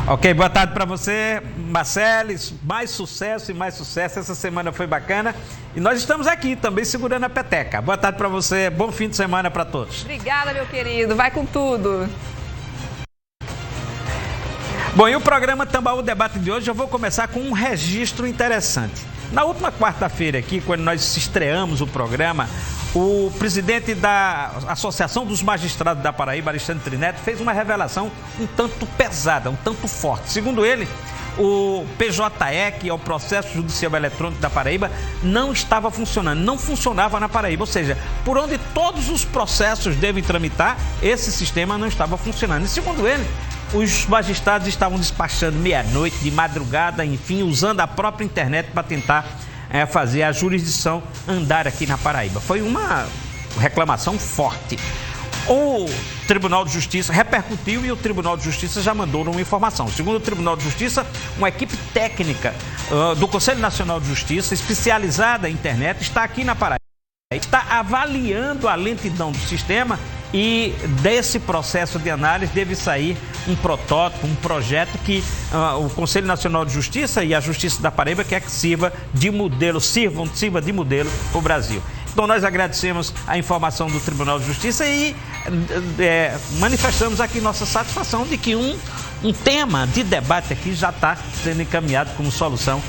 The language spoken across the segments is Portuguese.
Ok, boa tarde para você, Marceles. Mais sucesso e mais sucesso. Essa semana foi bacana e nós estamos aqui também segurando a peteca. Boa tarde para você, bom fim de semana para todos. Obrigada, meu querido. Vai com tudo. Bom, e o programa Tambaú Debate de hoje eu vou começar com um registro interessante. Na última quarta-feira aqui, quando nós estreamos o programa, o presidente da Associação dos Magistrados da Paraíba, Alexandre Neto, fez uma revelação um tanto pesada, um tanto forte. Segundo ele, o PJE, que é o Processo Judicial Eletrônico da Paraíba, não estava funcionando, não funcionava na Paraíba. Ou seja, por onde todos os processos devem tramitar, esse sistema não estava funcionando. E segundo ele, os magistrados estavam despachando meia-noite, de madrugada, enfim, usando a própria internet para tentar fazer a jurisdição andar aqui na Paraíba. Foi uma reclamação forte. O Tribunal de Justiça repercutiu e o Tribunal de Justiça já mandou uma informação. Segundo o Tribunal de Justiça, uma equipe técnica do Conselho Nacional de Justiça, especializada em internet, está aqui na Paraíba. Está avaliando a lentidão do sistema e desse processo de análise deve sair um protótipo, um projeto que o Conselho Nacional de Justiça e a Justiça da Paraíba quer que sirva de modelo, sirva de modelo para o Brasil. Então nós agradecemos a informação do Tribunal de Justiça e manifestamos aqui nossa satisfação de que um tema de debate aqui já está sendo encaminhado como solução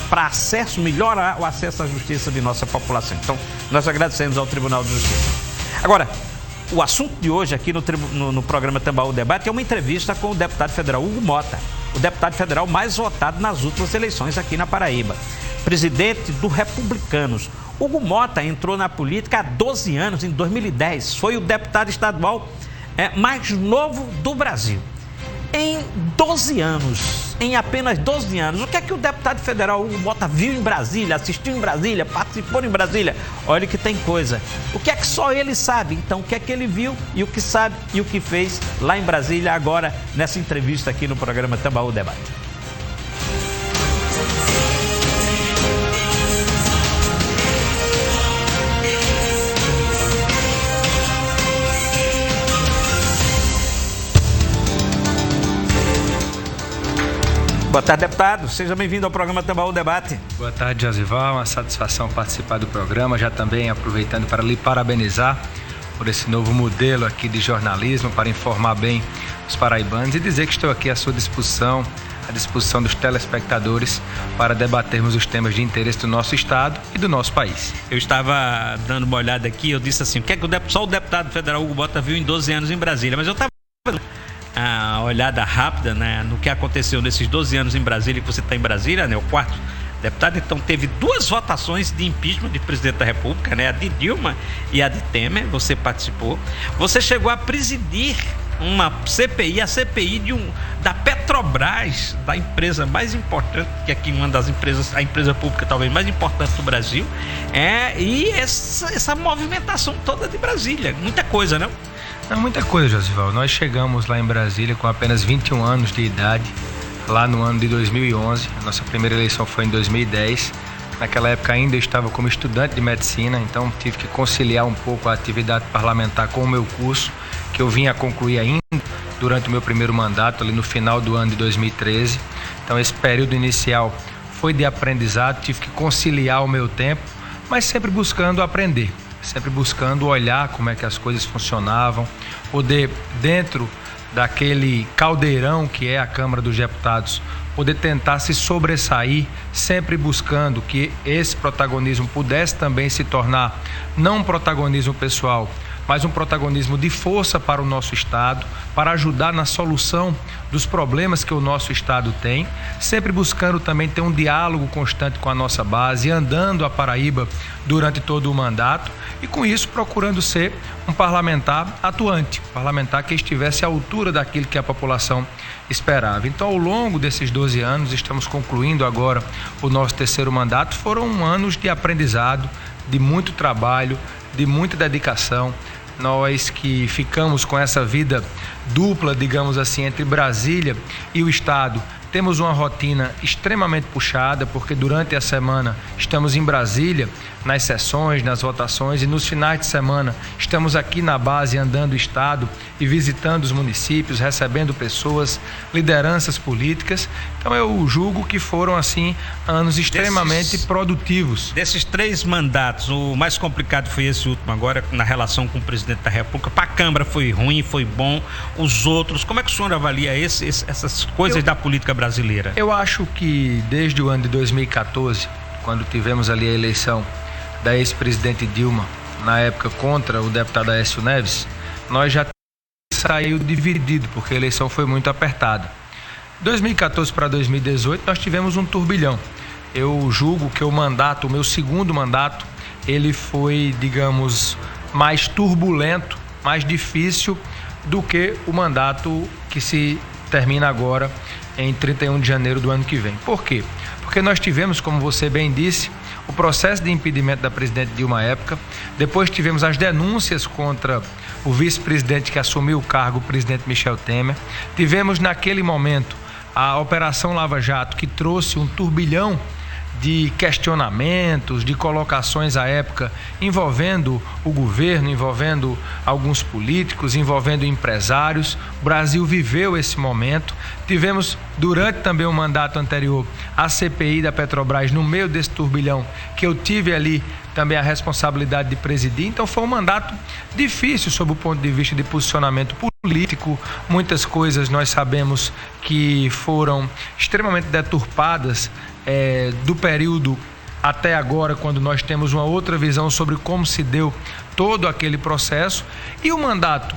para acesso, melhorar o acesso à justiça de nossa população. Então, nós agradecemos ao Tribunal de Justiça. Agora, o assunto de hoje aqui no programa Tambaú Debate é uma entrevista com o deputado federal Hugo Mota, o deputado federal mais votado nas últimas eleições aqui na Paraíba, presidente do Republicanos. Hugo Mota entrou na política há 12 anos, em 2010, foi o deputado estadual mais novo do Brasil. Em 12 anos, em apenas 12 anos, o que é que o deputado federal Hugo Mota viu em Brasília, assistiu em Brasília, participou em Brasília? Olha que tem coisa. O que é que só ele sabe? Então, o que é que ele viu e o que sabe e o que fez lá em Brasília agora, nessa entrevista aqui no programa Tambaú Debate. Boa tarde, deputado. Seja bem-vindo ao programa Tambaú Debate. Boa tarde, Josival. Uma satisfação participar do programa. Já também aproveitando para lhe parabenizar por esse novo modelo aqui de jornalismo, para informar bem os paraibanos e dizer que estou aqui à sua disposição, à disposição dos telespectadores, para debatermos os temas de interesse do nosso estado e do nosso país. Eu estava dando uma olhada aqui, eu disse assim, o que é que só o deputado federal Hugo Mota viu em 12 anos em Brasília? Mas eu estava a olhada rápida, né, no que aconteceu nesses 12 anos em Brasília, que você está em Brasília, né, o quarto deputado. Então teve duas votações de impeachment de presidente da República, né, a de Dilma e a de Temer. Você participou, você chegou a presidir uma CPI, a CPI da Petrobras, da empresa mais importante, que aqui uma das empresas, a empresa pública talvez mais importante do Brasil, e essa movimentação toda de Brasília, muita coisa, né? Não, muita coisa, Josival. Nós chegamos lá em Brasília com apenas 21 anos de idade, lá no ano de 2011. A nossa primeira eleição foi em 2010. Naquela época ainda eu estava como estudante de medicina, então tive que conciliar um pouco a atividade parlamentar com o meu curso, que eu vim a concluir ainda durante o meu primeiro mandato, ali no final do ano de 2013. Então esse período inicial foi de aprendizado, tive que conciliar o meu tempo, mas sempre buscando aprender. Sempre buscando olhar como é que as coisas funcionavam, poder, dentro daquele caldeirão que é a Câmara dos Deputados, poder tentar se sobressair, sempre buscando que esse protagonismo pudesse também se tornar não um protagonismo pessoal, mas um protagonismo de força para o nosso Estado, para ajudar na solução dos problemas que o nosso Estado tem, sempre buscando também ter um diálogo constante com a nossa base, andando a Paraíba durante todo o mandato e com isso procurando ser um parlamentar atuante, um parlamentar que estivesse à altura daquilo que a população esperava. Então, ao longo desses 12 anos, estamos concluindo agora o nosso terceiro mandato, foram anos de aprendizado, de muito trabalho, de muita dedicação. Nós que ficamos com essa vida dupla, digamos assim, entre Brasília e o Estado, temos uma rotina extremamente puxada, porque durante a semana estamos em Brasília, nas sessões, nas votações, e nos finais de semana estamos aqui na base andando o estado e visitando os municípios, recebendo pessoas, lideranças políticas. Então eu julgo que foram assim anos extremamente produtivos. Desses 3 mandatos, o mais complicado foi esse último agora, na relação com o presidente da República. Para a Câmara foi ruim, foi bom. Os outros, como é que o senhor avalia essas coisas da política brasileira? Eu acho que desde o ano de 2014, quando tivemos ali a eleição da ex-presidente Dilma, na época contra o deputado Aécio Neves, nós já saiu dividido, porque a eleição foi muito apertada. 2014 para 2018 nós tivemos um turbilhão. Eu julgo que o meu segundo mandato, ele foi, digamos, mais turbulento, mais difícil do que o mandato que se termina agora em 31 de janeiro do ano que vem. Por quê? Porque nós tivemos, como você bem disse, o processo de impedimento da presidente Dilma à época, depois tivemos as denúncias contra o vice-presidente que assumiu o cargo, o presidente Michel Temer, tivemos naquele momento a Operação Lava Jato, que trouxe um turbilhão de questionamentos, de colocações à época envolvendo o governo, envolvendo alguns políticos, envolvendo empresários. O Brasil viveu esse momento. Tivemos, durante também o mandato anterior, a CPI da Petrobras no meio desse turbilhão, que eu tive ali também a responsabilidade de presidir. Então foi um mandato difícil sob o ponto de vista de posicionamento político. Muitas coisas nós sabemos que foram extremamente deturpadas do período até agora, quando nós temos uma outra visão sobre como se deu todo aquele processo. E o mandato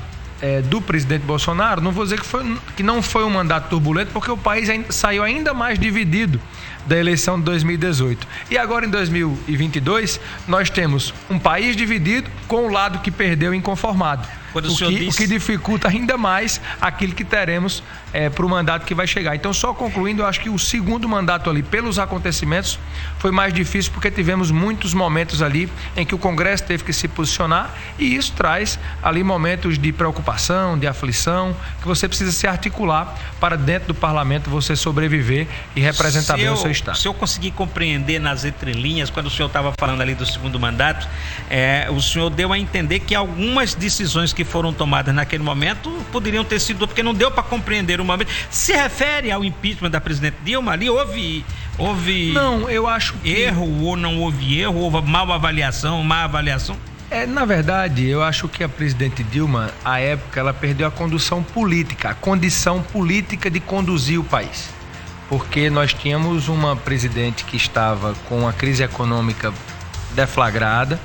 do presidente Bolsonaro, não vou dizer que não foi um mandato turbulento, porque o país saiu ainda mais dividido da eleição de 2018. E agora, em 2022, nós temos um país dividido com o lado que perdeu inconformado. O que dificulta ainda mais aquilo que teremos para o mandato que vai chegar. Então, só concluindo, eu acho que o segundo mandato ali, pelos acontecimentos, foi mais difícil, porque tivemos muitos momentos ali em que o Congresso teve que se posicionar, e isso traz ali momentos de preocupação, de aflição, que você precisa se articular para, dentro do parlamento, você sobreviver e representar bem o seu estado. Se eu conseguir compreender nas entrelinhas, quando o senhor estava falando ali do segundo mandato, o senhor deu a entender que algumas decisões que foram tomadas naquele momento poderiam ter sido, porque não deu para compreender o momento. Se refere ao impeachment da presidente Dilma, ali houve não, eu acho que erro, ou não houve erro, houve má avaliação. Na verdade, eu acho que a presidente Dilma, à época, ela perdeu a condução política, a condição política de conduzir o país. Porque nós tínhamos uma presidente que estava com a crise econômica deflagrada,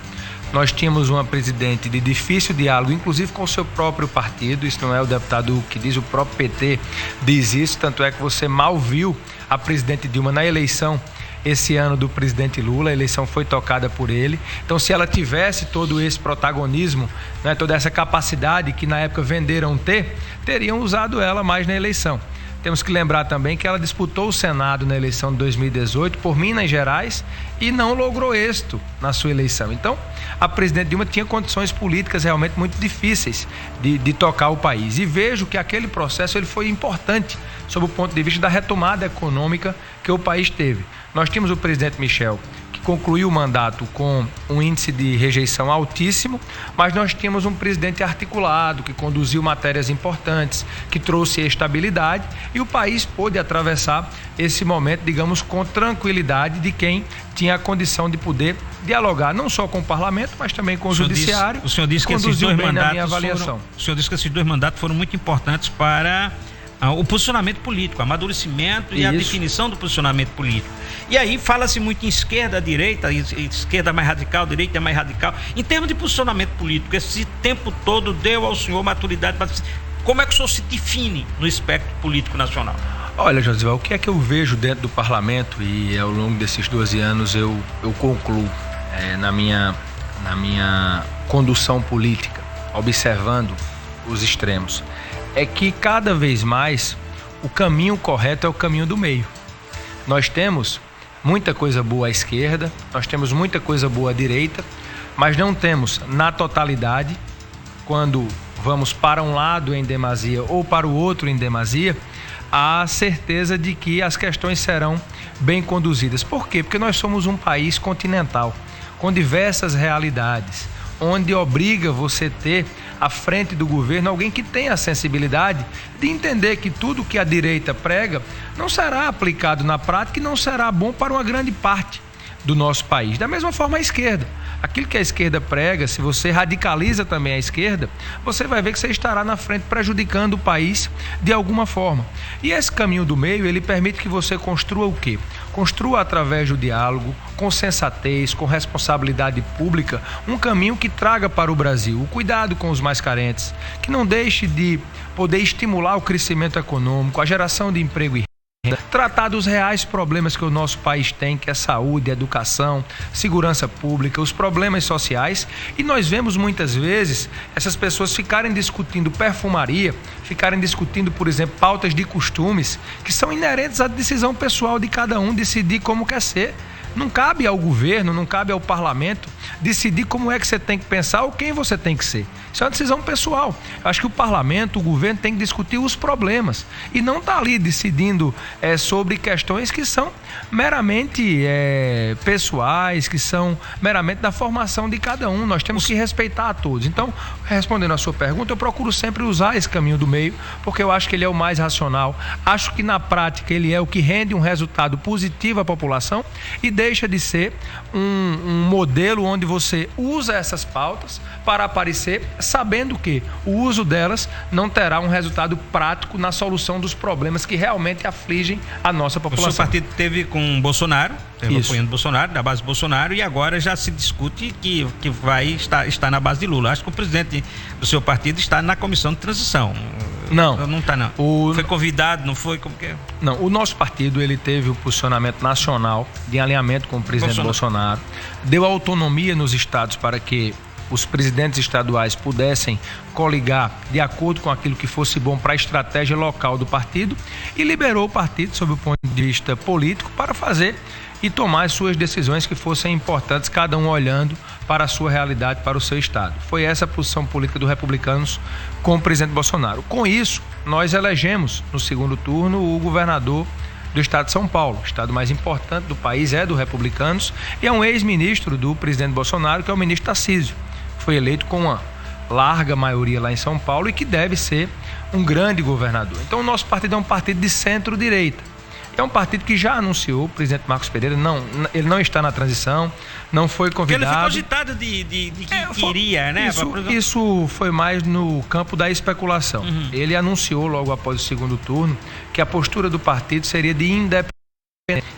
nós tínhamos uma presidente de difícil diálogo, inclusive com o seu próprio partido. Isso não é o deputado que diz, o próprio PT diz isso, tanto é que você mal viu a presidente Dilma na eleição esse ano do presidente Lula. A eleição foi tocada por ele. Então, se ela tivesse todo esse protagonismo, né, toda essa capacidade que na época venderam teriam usado ela mais na eleição. Temos que lembrar também que ela disputou o Senado na eleição de 2018 por Minas Gerais e não logrou êxito na sua eleição. Então, a presidente Dilma tinha condições políticas realmente muito difíceis de tocar o país. E vejo que aquele processo ele foi importante sob o ponto de vista da retomada econômica que o país teve. Nós tínhamos o presidente Michel, que concluiu o mandato com um índice de rejeição altíssimo, mas nós tínhamos um presidente articulado, que conduziu matérias importantes, que trouxe estabilidade, e o país pôde atravessar esse momento, digamos, com tranquilidade de quem tinha a condição de poder dialogar, não só com o parlamento, mas também com o judiciário. O senhor disse que esses dois mandatos foram muito importantes para o posicionamento político, o amadurecimento e a definição do posicionamento político. E aí fala-se muito em esquerda, direita, esquerda mais radical, direita mais radical. Em termos de posicionamento político, esse tempo todo deu ao senhor maturidade para... Como é que o senhor se define no espectro político nacional? Olha, Josival, o que é que eu vejo dentro do parlamento, e ao longo desses 12 anos eu concluo na minha condução política, observando os extremos, é que cada vez mais o caminho correto é o caminho do meio. Nós temos muita coisa boa à esquerda, nós temos muita coisa boa à direita, mas não temos na totalidade, quando vamos para um lado em demasia ou para o outro em demasia, a certeza de que as questões serão bem conduzidas. Por quê? Porque nós somos um país continental. com diversas realidades, onde obriga você ter à frente do governo alguém que tenha a sensibilidade de entender que tudo que a direita prega não será aplicado na prática e não será bom para uma grande parte do nosso país. Da mesma forma a esquerda. Aquilo que a esquerda prega, se você radicaliza também a esquerda, você vai ver que você estará na frente prejudicando o país de alguma forma. E esse caminho do meio, ele permite que você construa o quê? Construa através do diálogo, com sensatez, com responsabilidade pública, um caminho que traga para o Brasil o cuidado com os mais carentes, que não deixe de poder estimular o crescimento econômico, a geração de emprego e tratar dos reais problemas que o nosso país tem, que é saúde, educação, segurança pública, os problemas sociais. E nós vemos muitas vezes essas pessoas ficarem discutindo perfumaria, ficarem discutindo, por exemplo, pautas de costumes que são inerentes à decisão pessoal de cada um decidir como quer ser. Não cabe ao governo, não cabe ao parlamento decidir como é que você tem que pensar ou quem você tem que ser. Isso é uma decisão pessoal. Eu acho que o parlamento, o governo tem que discutir os problemas e não está ali decidindo sobre questões que são meramente pessoais, que são meramente da formação de cada um. Nós temos que respeitar a todos. Então, respondendo a sua pergunta, eu procuro sempre usar esse caminho do meio, porque eu acho que ele é o mais racional. Acho que na prática ele é o que rende um resultado positivo à população e deixa de ser um modelo onde você usa essas pautas para aparecer, sabendo que o uso delas não terá um resultado prático na solução dos problemas que realmente afligem a nossa população. O seu partido teve com Bolsonaro, apoiando Bolsonaro, da base Bolsonaro, e agora já se discute que vai estar na base de Lula. Acho que o presidente do seu partido está na comissão de transição. Não está, não. Foi convidado, não foi? Como que é? Não, o nosso partido ele teve o posicionamento nacional de alinhamento com o presidente Bolsonaro, deu autonomia nos estados para que os presidentes estaduais pudessem coligar de acordo com aquilo que fosse bom para a estratégia local do partido e liberou o partido, sob o ponto de vista político, para fazer e tomar as suas decisões que fossem importantes, cada um olhando para a sua realidade, para o seu estado. Foi essa a posição política dos republicanos com o presidente Bolsonaro. Com isso, nós elegemos no segundo turno o governador do estado de São Paulo. O estado mais importante do país é do Republicanos e é um ex-ministro do presidente Bolsonaro, que é o ministro Tarcísio. Foi eleito com uma larga maioria lá em São Paulo e que deve ser um grande governador. Então o nosso partido é um partido de centro-direita. É um partido que já anunciou, o presidente Marcos Pereira, ele não está na transição, não foi convidado. Porque ele ficou agitado de que iria, né? Isso foi mais no campo da especulação. Uhum. Ele anunciou logo após o segundo turno que a postura do partido seria de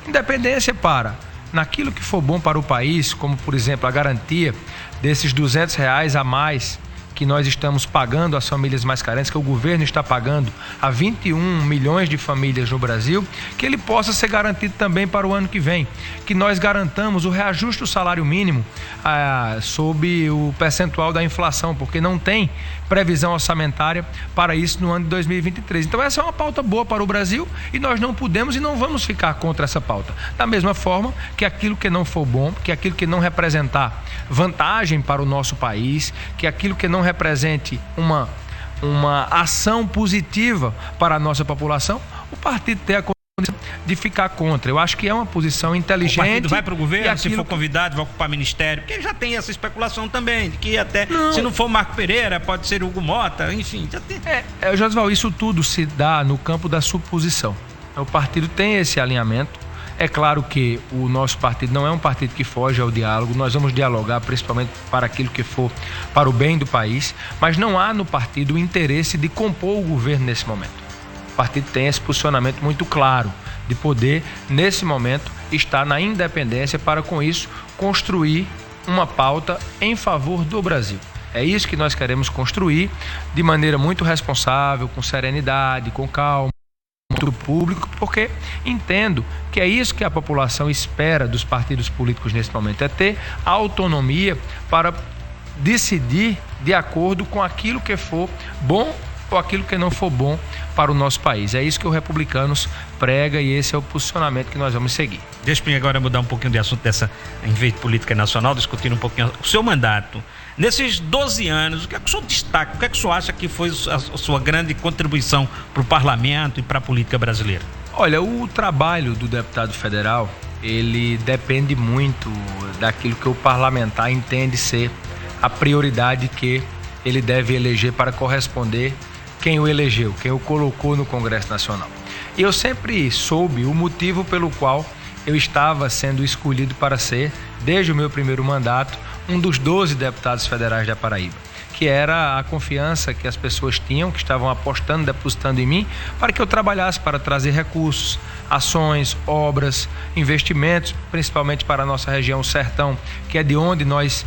independência para, naquilo que for bom para o país, como por exemplo a garantia desses R$200 a mais que nós estamos pagando às famílias mais carentes, que o governo está pagando a 21 milhões de famílias no Brasil, que ele possa ser garantido também para o ano que vem. Que nós garantamos o reajuste do salário mínimo sob o percentual da inflação, porque não tem previsão orçamentária para isso no ano de 2023. Então essa é uma pauta boa para o Brasil e nós não podemos e não vamos ficar contra essa pauta. Da mesma forma que aquilo que não for bom, que aquilo que não representar vantagem para o nosso país, que aquilo que não represente uma ação positiva para a nossa população, o partido tem a condição de ficar contra. Eu acho que é uma posição inteligente. O partido vai para o governo, se for convidado, vai ocupar ministério, porque já tem essa especulação também, de que até, se não for Marco Pereira, pode ser Hugo Mota, enfim. Já tem. Josival, isso tudo se dá no campo da suposição. O partido tem esse alinhamento. É claro que o nosso partido não é um partido que foge ao diálogo, nós vamos dialogar principalmente para aquilo que for para o bem do país, mas não há no partido o interesse de compor o governo nesse momento. O partido tem esse posicionamento muito claro de poder, nesse momento, estar na independência para, com isso, construir uma pauta em favor do Brasil. É isso que nós queremos construir de maneira muito responsável, com serenidade, com calma, do público, porque entendo que é isso que a população espera dos partidos políticos nesse momento, é ter autonomia para decidir de acordo com aquilo que for bom ou aquilo que não for bom para o nosso país. É isso que o Republicanos prega e esse é o posicionamento que nós vamos seguir. Deixa eu agora mudar um pouquinho de assunto dessa, em vez de política nacional, discutir um pouquinho o seu mandato. Nesses 12 anos, o que é que o senhor destaca? O que é que o senhor acha que foi a sua grande contribuição para o parlamento e para a política brasileira? Olha, o trabalho do deputado federal, ele depende muito daquilo que o parlamentar entende ser a prioridade que ele deve eleger para corresponder quem o elegeu, quem o colocou no Congresso Nacional. E eu sempre soube o motivo pelo qual eu estava sendo escolhido para ser, desde o meu primeiro mandato, um dos 12 deputados federais da Paraíba, que era a confiança que as pessoas tinham, que estavam apostando, depositando em mim, para que eu trabalhasse para trazer recursos, ações, obras, investimentos, principalmente para a nossa região, o Sertão, que é de onde nós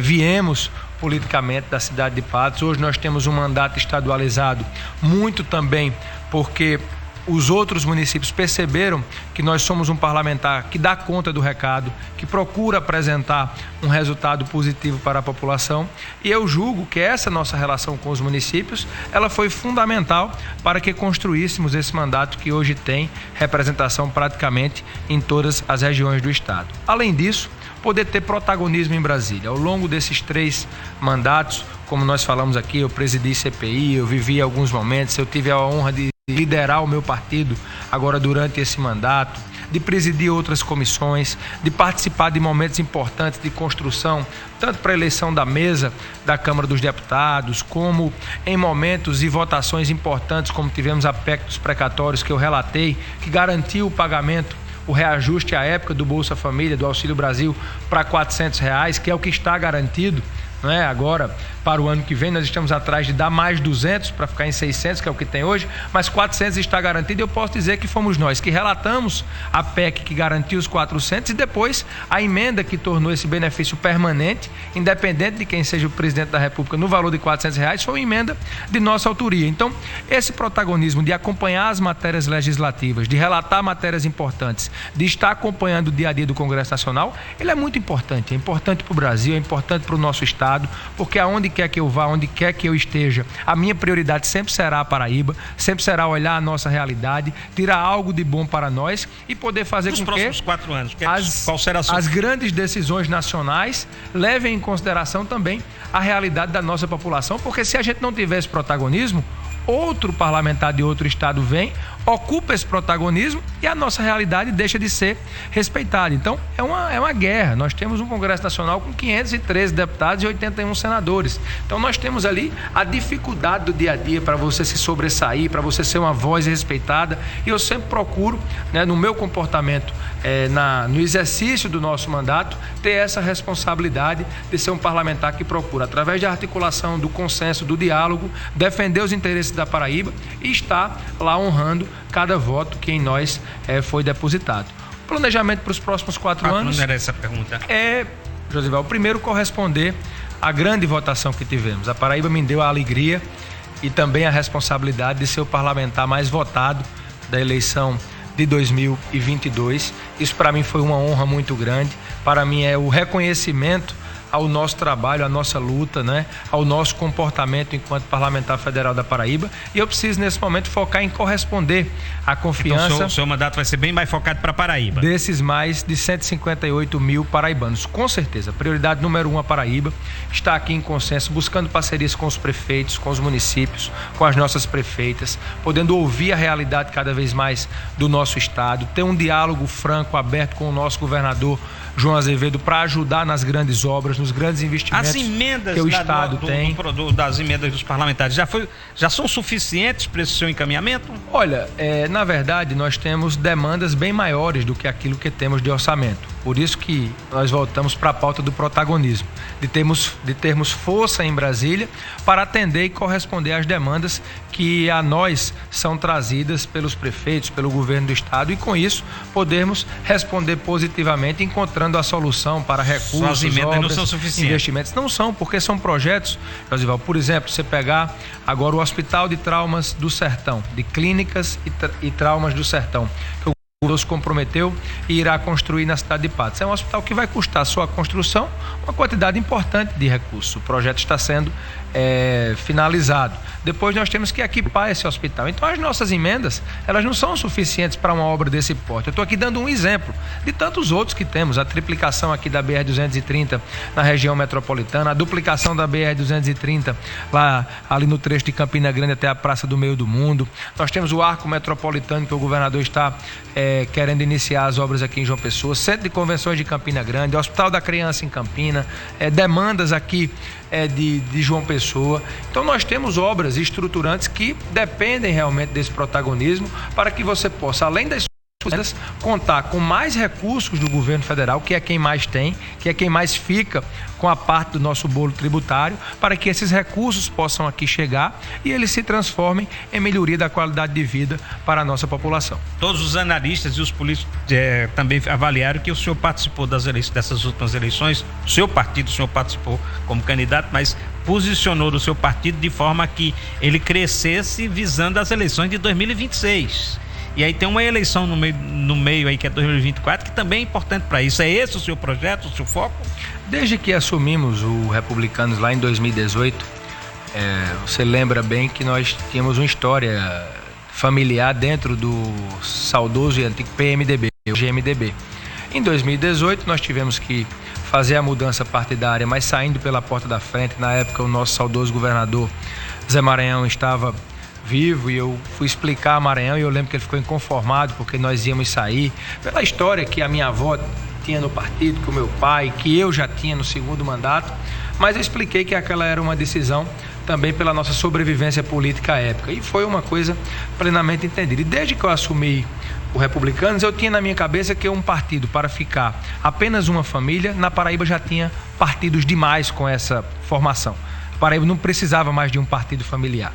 viemos politicamente, da cidade de Patos. Hoje nós temos um mandato estadualizado, muito também porque os outros municípios perceberam que nós somos um parlamentar que dá conta do recado, que procura apresentar um resultado positivo para a população, e eu julgo que essa nossa relação com os municípios, ela foi fundamental para que construíssemos esse mandato que hoje tem representação praticamente em todas as regiões do estado. Além disso, poder ter protagonismo em Brasília. Ao longo desses 3 mandatos, como nós falamos aqui, eu presidi CPI, eu vivi alguns momentos, eu tive a honra de liderar o meu partido agora durante esse mandato, de presidir outras comissões, de participar de momentos importantes de construção, tanto para a eleição da mesa da Câmara dos Deputados, como em momentos e votações importantes, como tivemos a PEC dos precatórios, que eu relatei, que garantiu o pagamento, o reajuste à época do Bolsa Família, do Auxílio Brasil, para R$400, que é o que está garantido, não é? Agora, para o ano que vem, nós estamos atrás de dar mais 200 para ficar em 600, que é o que tem hoje, mas 400 está garantido. E eu posso dizer que fomos nós que relatamos a PEC que garantiu os 400 e depois a emenda que tornou esse benefício permanente, independente de quem seja o presidente da República, no valor de R$400, foi uma emenda de nossa autoria. Então, esse protagonismo de acompanhar as matérias legislativas, de relatar matérias importantes, de estar acompanhando o dia a dia do Congresso Nacional, ele é muito importante. É importante para o Brasil, é importante para o nosso estado, porque aonde quer que eu vá, onde quer que eu esteja, a minha prioridade sempre será a Paraíba, sempre será olhar a nossa realidade, tirar algo de bom para nós e poder fazer com que próximos 4 anos, qual será as grandes decisões nacionais levem em consideração também a realidade da nossa população, porque se a gente não tiver esse protagonismo, outro parlamentar de outro estado vem, ocupa esse protagonismo e a nossa realidade deixa de ser respeitada. Então, é uma guerra. Nós temos um Congresso Nacional com 513 deputados e 81 senadores. Então, nós temos ali a dificuldade do dia a dia para você se sobressair, para você ser uma voz respeitada. E eu sempre procuro, né, no meu comportamento, no exercício do nosso mandato, ter essa responsabilidade de ser um parlamentar que procura, através da articulação, do consenso, do diálogo, defender os interesses da Paraíba e estar lá honrando cada voto que em nós foi depositado. O planejamento para os próximos 4 anos era essa pergunta. Josival, primeiro corresponder à grande votação que tivemos. A Paraíba me deu a alegria e também a responsabilidade de ser o parlamentar mais votado da eleição de 2022. Isso para mim foi uma honra muito grande. Para mim é o reconhecimento ao nosso trabalho, à nossa luta, né? Ao nosso comportamento enquanto parlamentar federal da Paraíba. E eu preciso, nesse momento, focar em corresponder à confiança. Então, o seu mandato vai ser bem mais focado para a Paraíba. Desses mais de 158 mil paraibanos. Com certeza, prioridade número 1 a Paraíba. Está aqui em consenso, buscando parcerias com os prefeitos, com os municípios, com as nossas prefeitas, podendo ouvir a realidade cada vez mais do nosso estado, ter um diálogo franco, aberto com o nosso governador João Azevedo para ajudar nas grandes obras, nos grandes investimentos que o Estado tem. Das emendas dos parlamentares já são suficientes para esse seu encaminhamento? Olha, na verdade nós temos demandas bem maiores do que aquilo que temos de orçamento. Por isso que nós voltamos para a pauta do protagonismo, de termos força em Brasília para atender e corresponder às demandas que a nós são trazidas pelos prefeitos, pelo governo do estado, e com isso podermos responder positivamente, encontrando a solução para recursos, as emendas obras, não são suficientes. Investimentos. Não são, porque são projetos, Josival, por exemplo, você pegar agora o Hospital de Traumas do Sertão, de Clínicas e Traumas do Sertão, que o governo se comprometeu e irá construir na cidade de Patos. É um hospital que vai custar só a construção uma quantidade importante de recursos. O projeto está sendo finalizado. Depois nós temos que equipar esse hospital. Então as nossas emendas, elas não são suficientes para uma obra desse porte. Eu estou aqui dando um exemplo de tantos outros que temos. A triplicação aqui da BR-230 na região metropolitana, a duplicação da BR-230 lá ali no trecho de Campina Grande até a Praça do Meio do Mundo. Nós temos o Arco Metropolitano, que o governador está querendo iniciar as obras aqui em João Pessoa, Centro de Convenções de Campina Grande, Hospital da Criança em Campina, demandas aqui de João Pessoa. Então nós temos obras estruturantes que dependem realmente desse protagonismo para que você possa, além das suas, contar com mais recursos do governo federal, que é quem mais tem, que é quem mais fica com a parte do nosso bolo tributário, para que esses recursos possam aqui chegar e eles se transformem em melhoria da qualidade de vida para a nossa população. Todos os analistas e os políticos também avaliaram que o senhor participou dessas últimas eleições, o senhor participou como candidato, mas posicionou o seu partido de forma que ele crescesse visando as eleições de 2026. E aí tem uma eleição no meio aí, que é 2024, que também é importante para isso. É esse o seu projeto, o seu foco? Desde que assumimos o Republicanos lá em 2018, você lembra bem que nós tínhamos uma história familiar dentro do saudoso e antigo PMDB, hoje MDB. Em 2018 nós tivemos que fazer a mudança partidária, mas saindo pela porta da frente. Na época o nosso saudoso governador Zé Maranhão estava vivo e eu fui explicar a Maranhão e eu lembro que ele ficou inconformado porque nós íamos sair pela história que a minha avó tinha no partido, que o meu pai, que eu já tinha no segundo mandato, mas eu expliquei que aquela era uma decisão também pela nossa sobrevivência política à época e foi uma coisa plenamente entendida. E desde que eu assumi o Republicanos, eu tinha na minha cabeça que um partido para ficar apenas uma família, na Paraíba já tinha partidos demais com essa formação. A Paraíba não precisava mais de um partido familiar.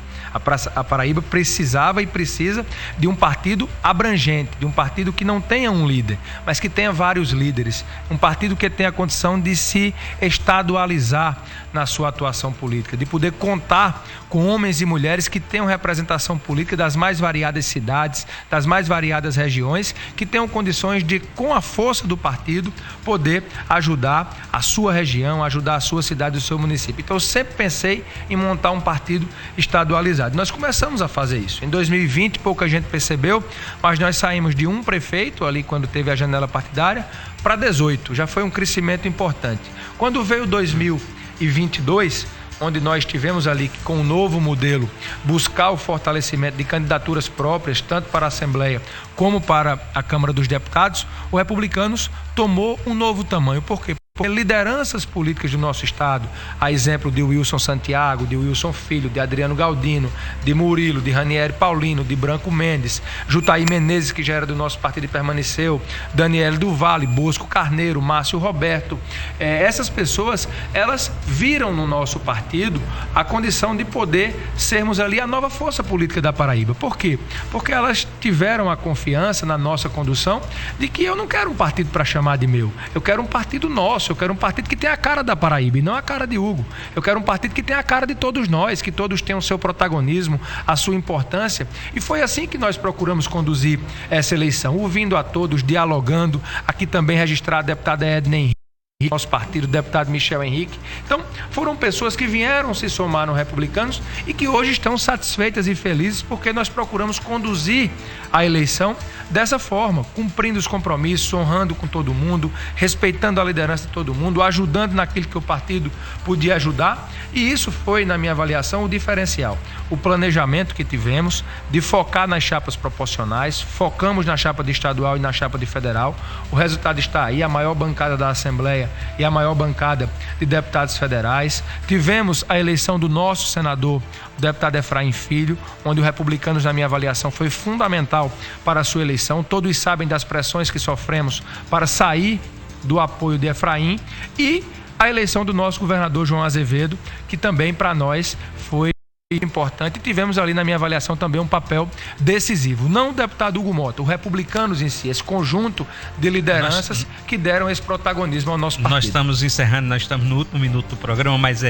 A Paraíba precisava e precisa de um partido abrangente, de um partido que não tenha um líder, mas que tenha vários líderes. Um partido que tenha a condição de se estadualizar na sua atuação política, de poder contar com homens e mulheres que tenham representação política das mais variadas cidades, das mais variadas regiões, que tenham condições de, com a força do partido, poder ajudar a sua região, ajudar a sua cidade, o seu município. Então eu sempre pensei em montar um partido estadualizado. Nós começamos a fazer isso. Em 2020, pouca gente percebeu, mas nós saímos de um prefeito, ali quando teve a janela partidária, para 18. Já foi um crescimento importante. Quando veio 2022, onde nós tivemos ali que, com o novo modelo, buscar o fortalecimento de candidaturas próprias, tanto para a Assembleia como para a Câmara dos Deputados, o Republicanos tomou um novo tamanho. Por quê? Porque lideranças políticas do nosso estado, a exemplo de Wilson Santiago, de Wilson Filho, de Adriano Galdino, de Murilo, de Ranieri Paulino, de Branco Mendes, Jutaí Menezes, que já era do nosso partido e permaneceu, Daniel do Vale, Bosco Carneiro, Márcio Roberto. Essas pessoas, elas viram no nosso partido a condição de poder sermos ali a nova força política da Paraíba. Por quê? Porque elas tiveram a confiança na nossa condução de que eu não quero um partido para chamar de meu, eu quero um partido nosso. Eu quero um partido que tenha a cara da Paraíba e não a cara de Hugo. Eu quero um partido que tenha a cara de todos nós, que todos tenham o seu protagonismo, a sua importância. E foi assim que nós procuramos conduzir essa eleição, ouvindo a todos, dialogando. Aqui também registrado a deputada Edna Henrique, nosso partido, o deputado Michel Henrique. Então, foram pessoas que vieram se somar no Republicanos e que hoje estão satisfeitas e felizes porque nós procuramos conduzir a eleição dessa forma, cumprindo os compromissos, honrando com todo mundo, respeitando a liderança de todo mundo, ajudando naquilo que o partido podia ajudar. E isso foi, na minha avaliação, o diferencial. O planejamento que tivemos de focar nas chapas proporcionais, focamos na chapa de estadual e na chapa de federal. O resultado está aí, a maior bancada da Assembleia e a maior bancada de deputados federais. Tivemos a eleição do nosso senador, o deputado Efraim Filho, onde o Republicanos, na minha avaliação, foi fundamental para a sua eleição. Todos sabem das pressões que sofremos para sair do apoio de Efraim, e a eleição do nosso governador João Azevedo, que também para nós foi importante, e tivemos ali, na minha avaliação, também um papel decisivo. Não o deputado Hugo Mota, o Republicanos em si, esse conjunto de lideranças que deram esse protagonismo ao nosso partido. Nós estamos encerrando, nós estamos no último minuto do programa, mas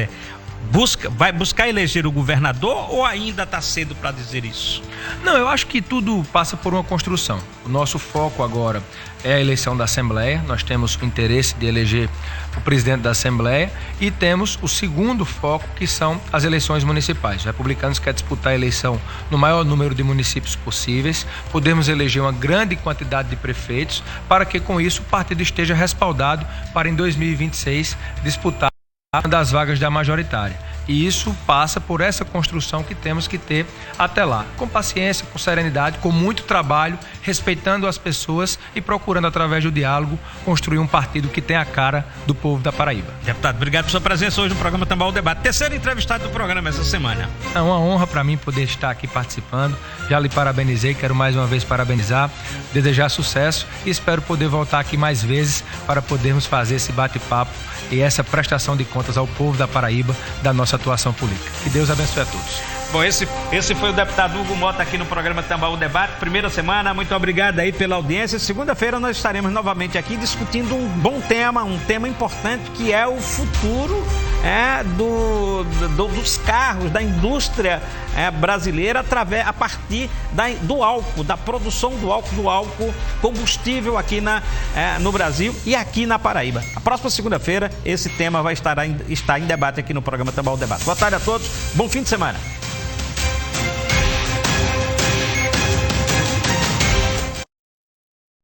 vai buscar eleger o governador ou ainda está cedo para dizer isso? Não, eu acho que tudo passa por uma construção. O nosso foco agora é a eleição da Assembleia. Nós temos o interesse de eleger o presidente da Assembleia e temos o segundo foco, que são as eleições municipais. Os republicanos querem disputar a eleição no maior número de municípios possíveis, podemos eleger uma grande quantidade de prefeitos para que com isso o partido esteja respaldado para em 2026 disputar uma das vagas da majoritária. E isso passa por essa construção que temos que ter até lá, com paciência, com serenidade, com muito trabalho, respeitando as pessoas e procurando, através do diálogo, construir um partido que tenha a cara do povo da Paraíba. Deputado, obrigado por sua presença hoje no programa Tambaú Debate. Terceiro entrevistado do programa essa semana. É uma honra para mim poder estar aqui participando. Já lhe parabenizei, quero mais uma vez parabenizar, desejar sucesso e espero poder voltar aqui mais vezes para podermos fazer esse bate-papo e essa prestação de contas ao povo da Paraíba da nossa atuação política. Que Deus abençoe a todos. Bom, esse foi o deputado Hugo Mota aqui no programa Tambaú Debate, primeira semana, muito obrigado aí pela audiência. Segunda-feira nós estaremos novamente aqui discutindo um bom tema, um tema importante, que é o futuro dos carros, da indústria brasileira, a partir do álcool, da produção do álcool combustível aqui no Brasil e aqui na Paraíba. A próxima segunda-feira esse tema vai estar em debate aqui no programa Tambaú Debate. Boa tarde a todos, bom fim de semana.